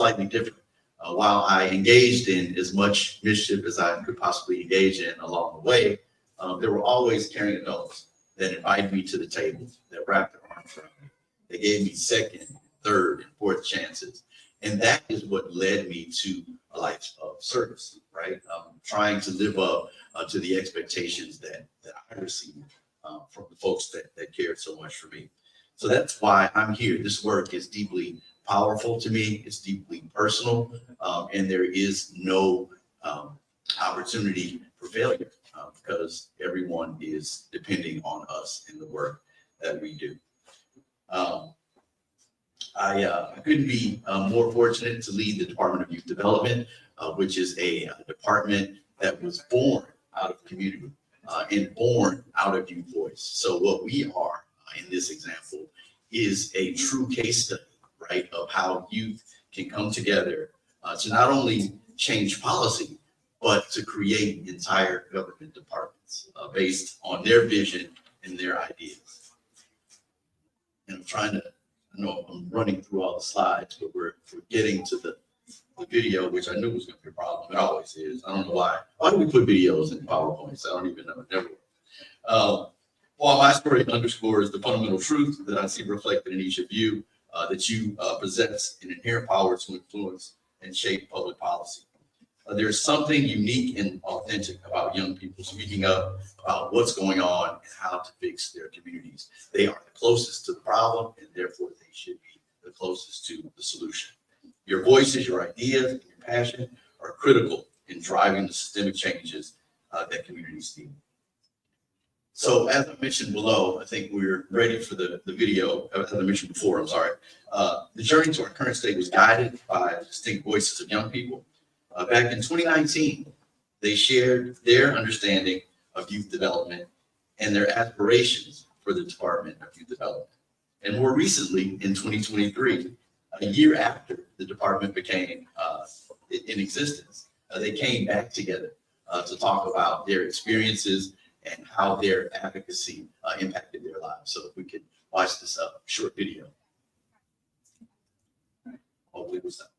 slightly different. While I engaged in as much mischief as I could possibly engage in along the way, there were always caring adults that invited me to the table, that wrapped their arms around me. They gave me second, third, and fourth chances. And that is what led me to a life of service, right? Trying to live up to the expectations that I received from the folks that cared so much for me. So that's why I'm here. This work is deeply powerful to me. It's deeply personal, and there is no opportunity for failure because everyone is depending on us in the work that we do. I couldn't be more fortunate to lead the Department of Youth Development, which is a department that was born out of community and born out of youth voice. So what we are in this example is a true case study, right, of how youth can come together to not only change policy, but to create entire government departments based on their vision and their ideas. And I'm trying to, I know I'm running through all the slides, but we're getting to the video, which I knew was going to be a problem. It always is. I don't know why. Why do we put videos in PowerPoints? I don't even know. It never works. While my story underscores the fundamental truth that I see reflected in each of you, that you possess an inherent power to influence and shape public policy. There's something unique and authentic about young people speaking up about what's going on and how to fix their communities. They are the closest to the problem, and therefore they should be the closest to the solution. Your voices, your ideas, and your passion are critical in driving the systemic changes that communities need. So as I mentioned below, I think we're ready for the video, as I mentioned before, I'm sorry. The journey to our current state was guided by distinct voices of young people. Back in 2019, they shared their understanding of youth development and their aspirations for the Department of Youth Development. And more recently, in 2023, a year after the department became in existence, they came back together to talk about their experiences and how their advocacy impacted their lives. So if we could watch this short video. Hopefully we'll stop.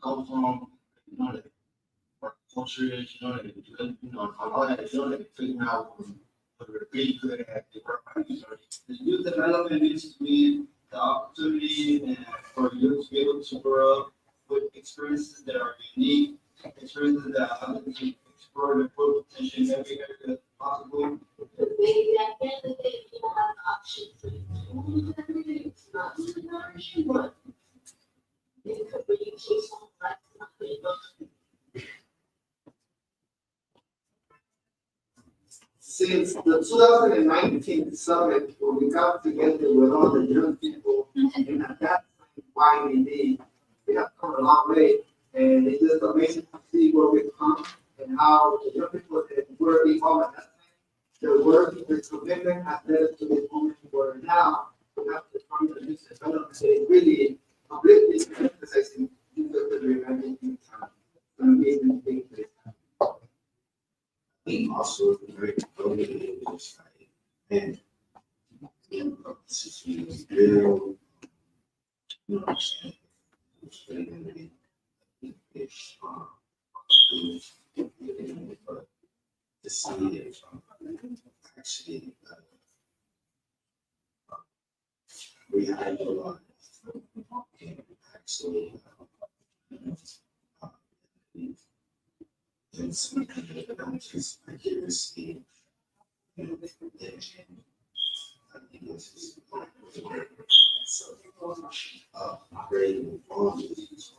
Come from, what culture is, all that, figuring out what we're really good at the work. The youth development needs to be the opportunity and for youth to be able to grow up with experiences that are unique, experiences that allow them to explore their full potential in every area possible. Maybe at the end of the day, you don't have an option for you. It's not nourishing, but it could be case on that. Since the 2019 summit, when we got together with all the young people, and at that time, YMD, we have come a long way, and it's just amazing to see where we've come and how the young people that were involved at that time, their work, their commitment has led us to this moment where now we have the Department of Youth Development that is really uplifting and emphasizing youth development in time. An amazing thing for this time. We also very voted in this side and this is real, you know, but to see it actually we had a lot and actually and something that I just I hear see and I think this is so great on these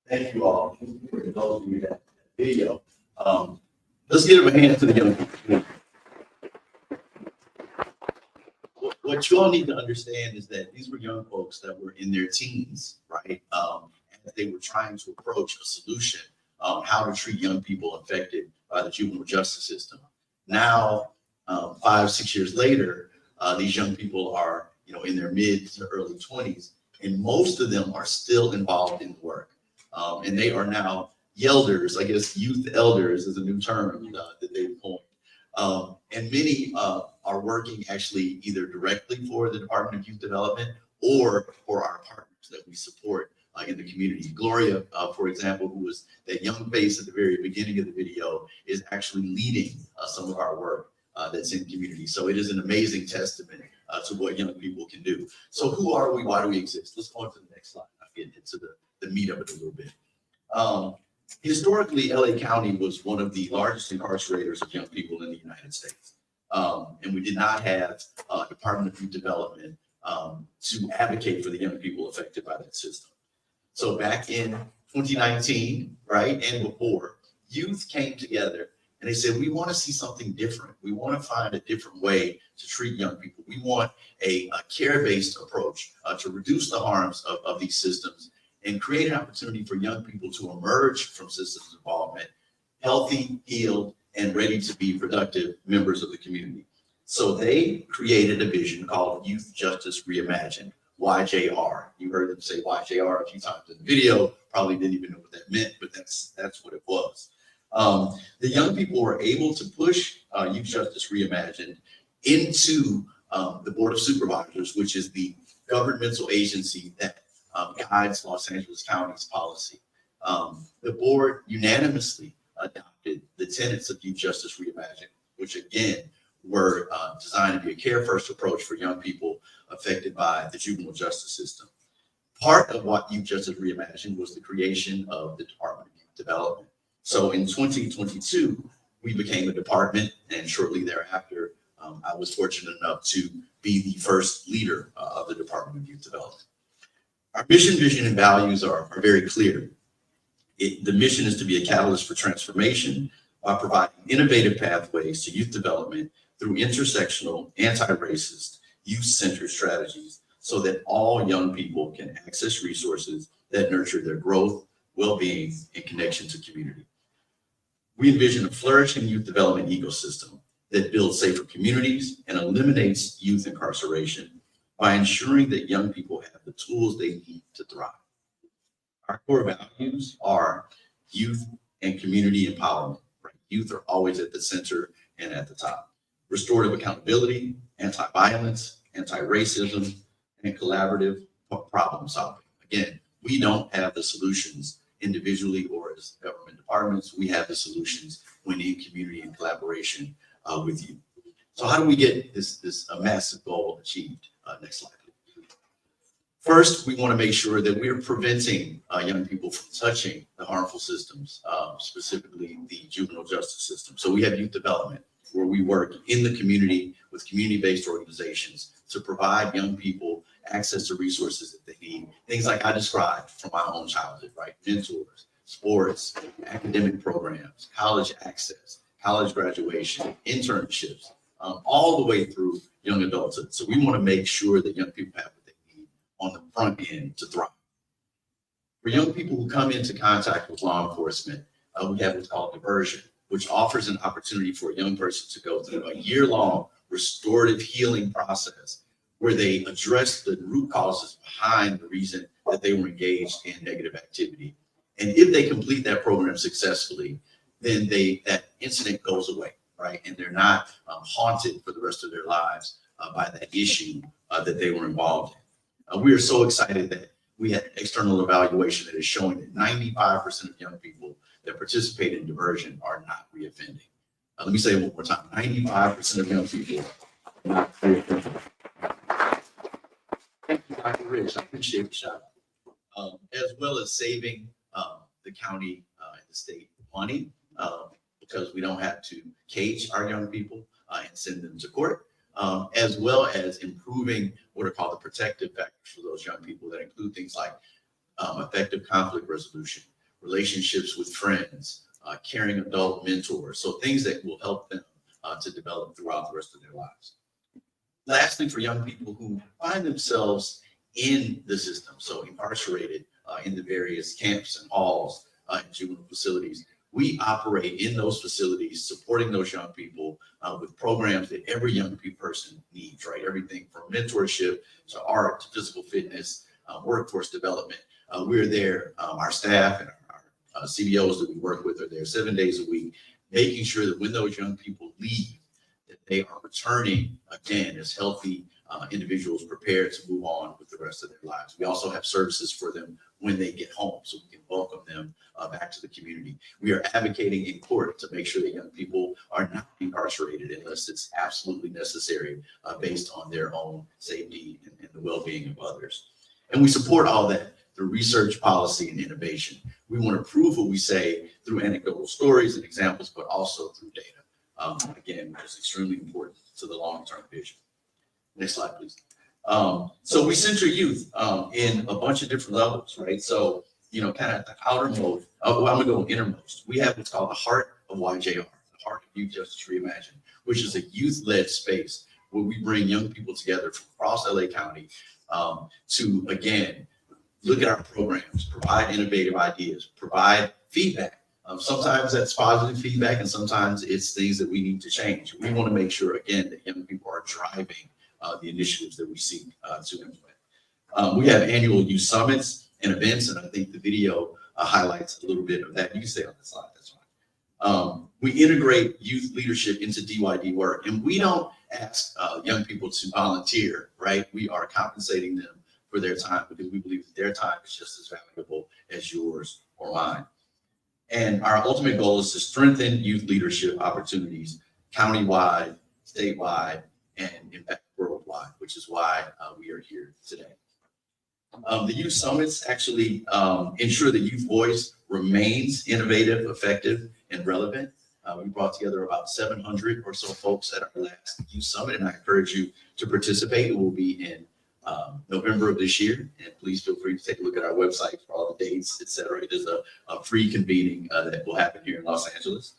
Thank you all for indulging me in that video. Let's give a hand to the young people. What you all need to understand is that these were young folks that were in their teens, right? And they were trying to approach a solution, how to treat young people affected by the juvenile justice system. Now, 5, 6 years later, these young people are, in their mid to early 20s, and most of them are still involved in the work. And they are now yelders, I guess youth elders is a new term that they've coined. And many are working actually either directly for the Department of Youth Development or for our partners that we support in the community. Gloria, for example, who was that young face at the very beginning of the video, is actually leading some of our work that's in community. So it is an amazing testament to what young people can do. So who are we? Why do we exist? Let's go on to the next slide. I'll get into the meat of it a little bit. Historically, LA County was one of the largest incarcerators of young people in the United States. And we did not have a Department of Youth Development to advocate for the young people affected by that system. So back in 2019, right, and before, youth came together and they said, we want to see something different. We want to find a different way to treat young people. We want a care-based approach to reduce the harms of these systems and create an opportunity for young people to emerge from systems involvement, healthy, healed, and ready to be productive members of the community. So they created a vision called Youth Justice Reimagined, YJR. You heard them say YJR a few times in the video, probably didn't even know what that meant, but that's what it was. The young people were able to push Youth Justice Reimagined into the Board of Supervisors, which is the governmental agency that guides Los Angeles County's policy. The board unanimously adopted the tenets of Youth Justice Reimagined, which again were designed to be a care-first approach for young people affected by the juvenile justice system. Part of what Youth Justice Reimagined was the creation of the Department of Youth Development. So in 2022, we became a department, and shortly thereafter, I was fortunate enough to be the first leader of the Department of Youth Development. Our mission, vision, and values are very clear. The mission is to be a catalyst for transformation by providing innovative pathways to youth development through intersectional, anti-racist, youth-centered strategies so that all young people can access resources that nurture their growth, well-being, and connection to community. We envision a flourishing youth development ecosystem that builds safer communities and eliminates youth incarceration by ensuring that young people have the tools they need to thrive. Our core values are youth and community empowerment. Right? Youth are always at the center and at the top. Restorative accountability, anti-violence, anti-racism, and collaborative problem solving. Again, we don't have the solutions individually or as government departments. We have the solutions when in community and collaboration with you. So how do we get this massive goal achieved? Next slide, please. First, we want to make sure that we're preventing young people from touching the harmful systems, specifically the juvenile justice system. So we have youth development. where we work in the community with community-based organizations to provide young people access to resources that they need. Things like I described from my own childhood, right? Mentors, sports, academic programs, college access, college graduation, internships, all the way through young adulthood. So we want to make sure that young people have what they need on the front end to thrive. For young people who come into contact with law enforcement, we have what's called diversion, which offers an opportunity for a young person to go through a year-long restorative healing process where they address the root causes behind the reason that they were engaged in negative activity. And if they complete that program successfully, then that incident goes away, right? And they're not haunted for the rest of their lives by that issue that they were involved in. We are so excited that we had external evaluation that is showing that 95% of young people that participate in diversion are not reoffending. Let me say it one more time. 95% of young people are not reoffending. Thank you, Dr. Rich. I appreciate the shout out. As well as saving the county and the state money because we don't have to cage our young people and send them to court, as well as improving what are called the protective factors for those young people that include things like effective conflict resolution, relationships with friends, caring adult mentors, so things that will help them to develop throughout the rest of their lives. Lastly, for young people who find themselves in the system, so incarcerated in the various camps and halls and juvenile facilities, we operate in those facilities, supporting those young people with programs that every young person needs, right? Everything from mentorship to art to physical fitness, workforce development. We're there, our staff and our CBOs that we work with are there 7 days a week, making sure that when those young people leave, that they are returning again as healthy individuals prepared to move on with the rest of their lives. We also have services for them when they get home, so we can welcome them back to the community. We are advocating in court to make sure that young people are not incarcerated unless it's absolutely necessary based on their own safety and the well-being of others. And we support all that through research, policy, and innovation. We want to prove what we say through anecdotal stories and examples, but also through data. Again, which is extremely important to the long-term vision. Next slide, please. So we center youth in a bunch of different levels, right? So, kind of at the outermost, I'm gonna go innermost. We have what's called the heart of YJR, the Heart of Youth Justice Reimagined, which is a youth-led space where we bring young people together from across LA County to, again, look at our programs, provide innovative ideas, provide feedback. Sometimes that's positive feedback, and sometimes it's things that we need to change. We want to make sure, again, that young people are driving the initiatives that we seek to implement. We have annual youth summits and events, and I think the video highlights a little bit of that. You can stay on the slide, that's fine. We integrate youth leadership into DYD work, and we don't ask young people to volunteer, right? We are compensating them for their time because we believe that their time is just as valuable as yours or mine. And our ultimate goal is to strengthen youth leadership opportunities countywide, statewide, and in fact worldwide, which is why we are here today. The youth summits actually ensure that youth voice remains innovative, effective, and relevant. We brought together about 700 or so folks at our last youth summit, and I encourage you to participate. It will be in November of this year, and please feel free to take a look at our website for all the dates, etc. It is a free convening that will happen here in Los Angeles.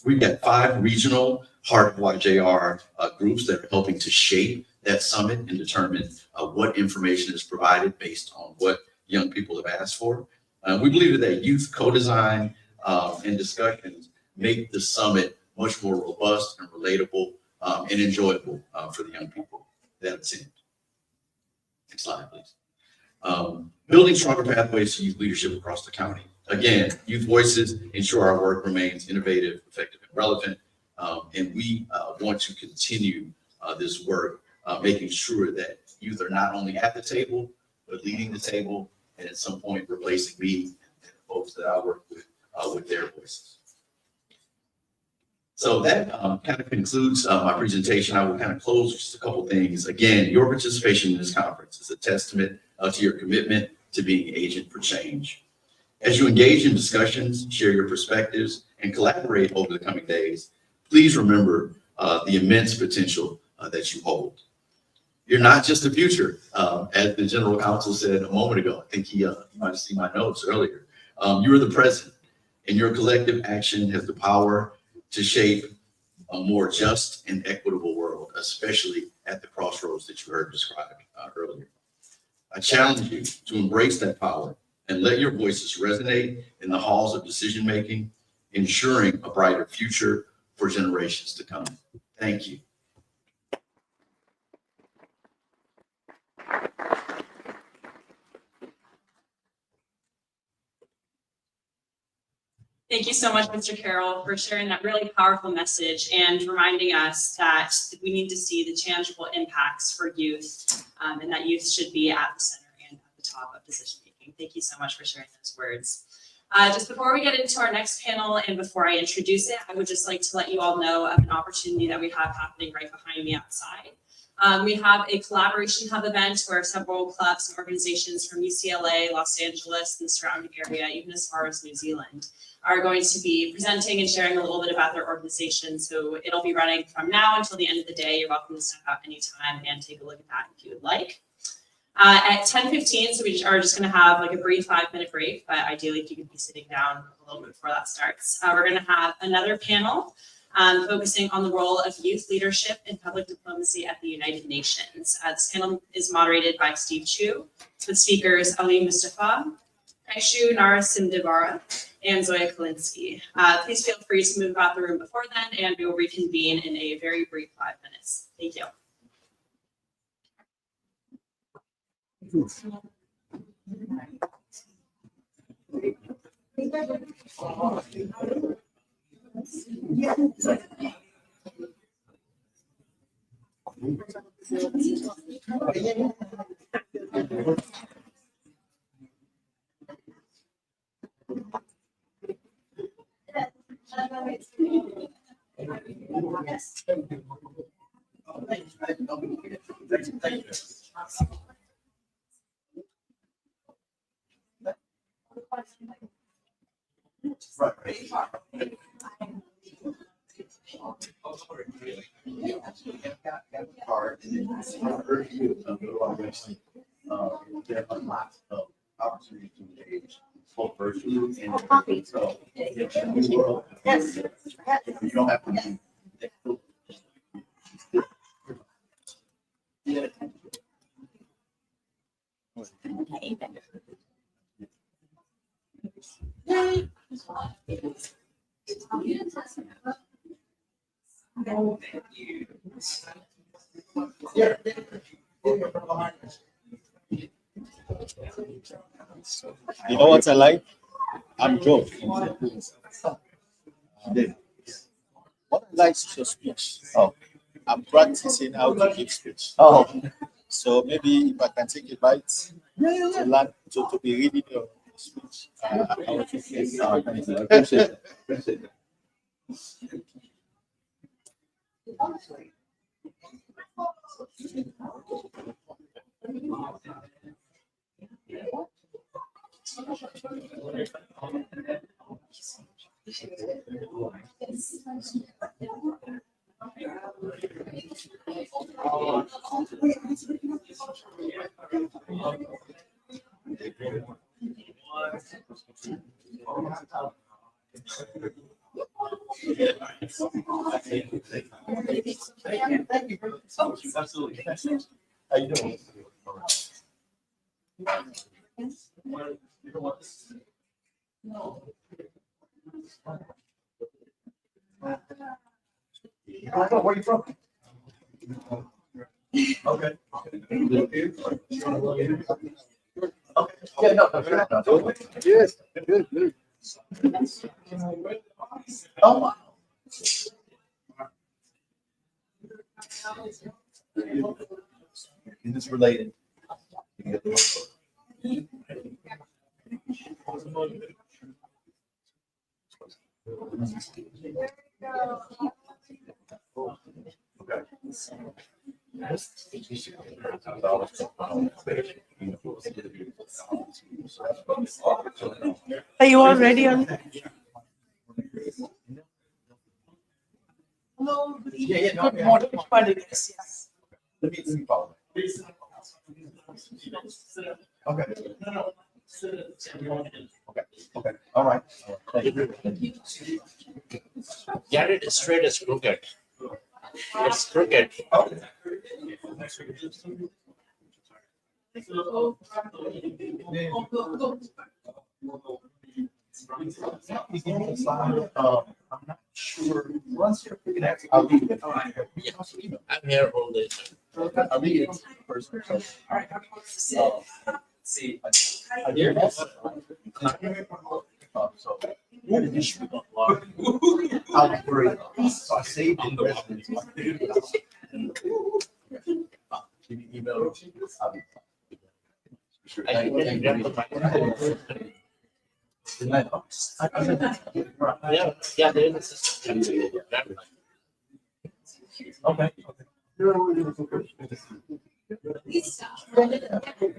We've got 5 regional Heart of YJR groups that are helping to shape that summit and determine what information is provided based on what young people have asked for. We believe that youth co-design and discussions make the summit much more robust and relatable and enjoyable for the young people that attend. Next slide, please. Building stronger pathways to youth leadership across the county. Again, youth voices ensure our work remains innovative, effective, and relevant. And we want to continue this work, making sure that youth are not only at the table, but leading the table, and at some point replacing me and the folks that I work with their voices. So that kind of concludes my presentation. I will kind of close with just a couple things. Again, your participation in this conference is a testament to your commitment to being an agent for change. As you engage in discussions, share your perspectives, and collaborate over the coming days, Please remember the immense potential that you hold. You're not just the future, as the general counsel said a moment ago. I think you might have seen my notes earlier. You are the present, and your collective action has the power to shape a more just and equitable world, especially at the crossroads that you heard described earlier. I challenge you to embrace that power and let your voices resonate in the halls of decision-making, ensuring a brighter future for generations to come. Thank you. Thank you so much, Mr. Carroll, for sharing that really powerful message and reminding us that we need to see the tangible impacts for youth, and that youth should be at the center and at the top of decision making. Thank you so much for sharing those words. Just before we get into our next panel and before I introduce it, I would just like to let you all know of an opportunity that we have happening right behind me outside. We have a collaboration hub event where several clubs and organizations from UCLA, Los Angeles, and the surrounding area, even as far as New Zealand, are going to be presenting and sharing a little bit about their organization. So it'll be running from now until the end of the day. You're welcome to step out anytime and take a look at that if you would like. At 10:15, so we are just going to have like a brief 5-minute break, but ideally if you could be sitting down a little bit before that starts. We're going to have another panel focusing on the role of youth leadership in public diplomacy at the United Nations. This panel is moderated by Steve Chu, with speakers Ali Mustafa, Kaishu Narasimdevara, and Zoya Kalinsky. Please feel free to move about the room before then, and we will reconvene in a very brief 5 minutes. Thank you. There are lots of opportunities to engage both virtually and so yes. You don't have to. You know what I like? I'm Joe. What I like is your speech. Oh, I'm practicing how to give speech. Oh, so maybe if I can take a bite to learn to be reading your speech, I would appreciate it. Thank you. Absolutely. How you doing? Where are you from? Okay. Yeah, no. Yes. Good. Oh, wow. Is this related? Are you all ready on? hello, good evening, Yeah, no, good yeah. morning, everybody. Yes. Let me follow. Okay. Okay, all right. Thank you. Get it straight as crooked. It's crooked. I'm not sure. Once you're picking up, I'll leave it. I'm here all day. I'll leave it first. All right, So, see, I hear this. So, what did this shoot up? I'll be worried. So I saved it. Residents. Can you email? I'll be- Sure. I can grab the microphone. Yeah, yeah, there is a system. Okay.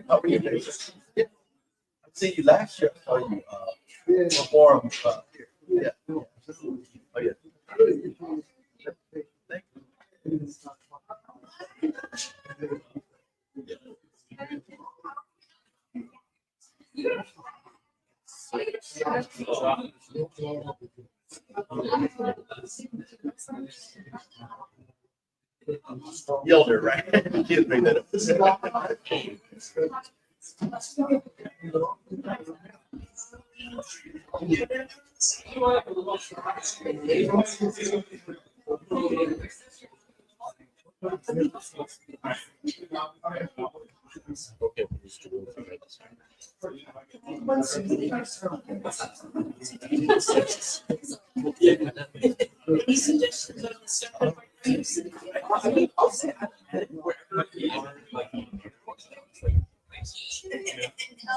How are you? I see you last year. I saw you perform. Yeah. Oh yeah. Thank Yelder, right? You can't bring that up. Okay, please do it for me.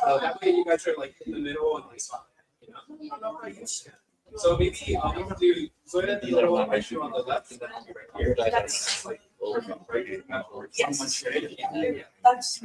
That way you guys are like in the middle and like spot, you know? So maybe I'm gonna do, so in the middle, I might shoot on the left and then I'll be right here. That's like, right, someone straight. Yeah. That's.